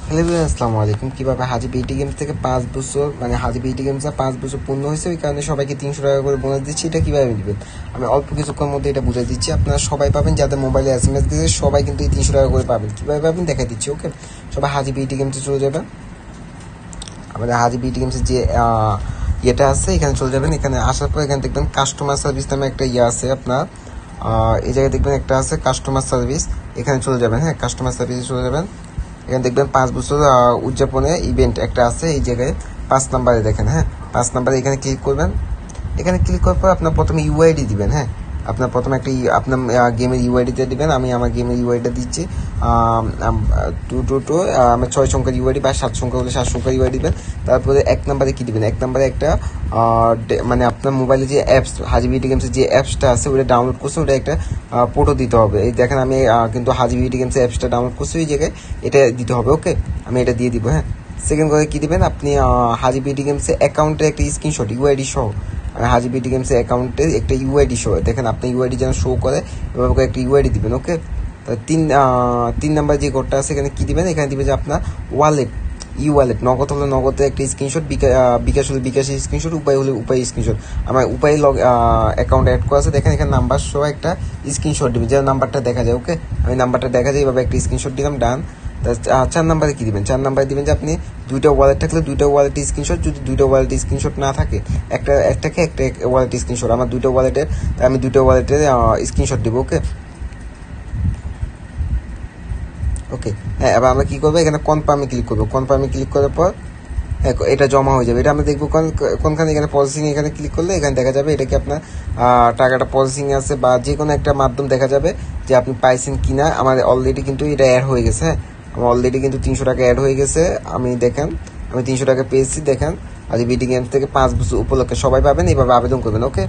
Hello everyone, আসসালামু আলাইকুম। কীভাবে হাজি বিটি গেমস থেকে 5 বছর মানে হাজি বিটি গেমসে 5 বছর পূর্ণ হয়েছে, ওই কারণে সবাইকে 300 টাকা করে বোনাস দিচ্ছি। এটা কীভাবে নেবেন আমি অল্প কিছুক্ষণের মধ্যে এটা বুঝিয়ে দিচ্ছি। আপনারা সবাই পাবেন, যাদের মোবাইলে SMS দিয়েছে সবাই কিন্তু এই 300 টাকা করে পাবেন। কীভাবে পাবেন দেখা দিচ্ছি। ওকে, সবাই হাজি বিটি গেমসে চলে যাবেন। আমাদের হাজি বিটি গেমসের যে ইয়েটা আছে এখানে চলে যাবেন। এখানে আসার পর এখানে দেখবেন কাস্টমার সার্ভিস নামে একটা ইয়ে আছে আপনার। এই জায়গায় দেখবেন একটা আছে কাস্টমার সার্ভিস, এখানে চলে যাবেন। হ্যাঁ, কাস্টমার সার্ভিসে চলে যাবেন। এখানে দেখবেন 5 বছর উদযাপনে ইভেন্ট একটা আছে এই জায়গায় 5 নাম্বারে দেখেন। হ্যাঁ, 5 নাম্বারে এখানে ক্লিক করবেন। এখানে ক্লিক করার পর আপনার প্রথমে ইউআইডি দিবেন। হ্যাঁ, আপনার প্রথমে একটা আপনার গেমের ইউআইডিটা দিবেন। আমি আমার গেমের ইউআইডিটা দিচ্ছি 222। আমার 6 সংখ্যার ইউআইডি বা 7 সংখ্যা হলে 7 সংখ্যার ইউআইডি দিবেন। তারপরে 1 নাম্বারে কি দিবেন, 1 নাম্বারে একটা মানে আপনার মোবাইলে যে অ্যাপস হাজি বিটি গেমসের যে অ্যাপসটা আছে ওটা ডাউনলোড করছে, ওটা একটা ফটো দিতে হবে। এই দেখেন আমি কিন্তু হাজি বিটি গেমসের অ্যাপসটা ডাউনলোড করছি, ওই জায়গায় এটা দিতে হবে। ওকে, আমি এটা দিয়ে দিব। হ্যাঁ, সেকেন্ড করে কি দিবেন, আপনি হাজি বিটি গেমসের অ্যাকাউন্টের একটা স্ক্রিনশট ইউআইডি সহ, হাজি বিটি গেমসের অ্যাকাউন্টে একটা ইউআইডি শো দেখেন, আপনি ইউআইডি যেন শো করে এভাবে করে একটা ইউআইডি দিবেন। ওকে, তো 3 নাম্বার যে কোডটা আছে এখানে কি দিবেন, এখানে দিবেন যে আপনার ওয়ালেট ওয়ালেট, নগদ হলে নগদের একটা স্ক্রিনশট, বিকাশ হলে বিকাশের স্ক্রিনশট, উপায় হলে উপায় স্ক্রিনশট। আমার উপায় অ্যাকাউন্ট অ্যাড করা আছে দেখেন, এখানে নাম্বার সহ একটা স্ক্রিনশট দিবেন যেন নাম্বারটা দেখা যায়। ওকে, আমি নাম্বারটা দেখা যায় এইভাবে একটা স্ক্রিনশট দিলাম, ডান। 4 নাম্বারে কি দিবেন, 4 নাম্বারে দিবেন যে আপনি 2টা ওয়ালেট থাকলে 2টা ওয়ালেট স্ক্রিনশট, যদি 2টা ওয়ালেট স্ক্রিনশট না থাকে একটা ওয়ালেট স্ক্রিনশট। আমার 2টা ওয়ালেটের, আমি 2টা ওয়ালেটের স্ক্রিনশট দিব। ওকে ওকে হ্যাঁ, এবার আমরা কি করবো, এখানে কনফার্মে ক্লিক করবো। কনফার্মে ক্লিক করার পর এটা জমা হয়ে যাবে। এটা আমরা দেখবো কোনখানে, এখানে প্রসেসিং, এখানে ক্লিক করলে এখানে দেখা যাবে এটা কি আপনার টাকাটা প্রসেসিং আছে বা যে কোনো একটা মাধ্যম দেখা যাবে যে আপনি পাইছেন কিনা। আমার অলরেডি কিন্তু এটা অ্যাড হয়ে গেছে। হ্যাঁ, আমার অলরেডি কিন্তু 300 টাকা অ্যাড হয়ে গেছে। আমি দেখেন, আমি 300 টাকা পেয়েছি। দেখেন, আজ বিটি গেমস থেকে 5 বছর উপলক্ষে সবাই পাবেন, এইভাবে আবেদন করবেন। ওকে।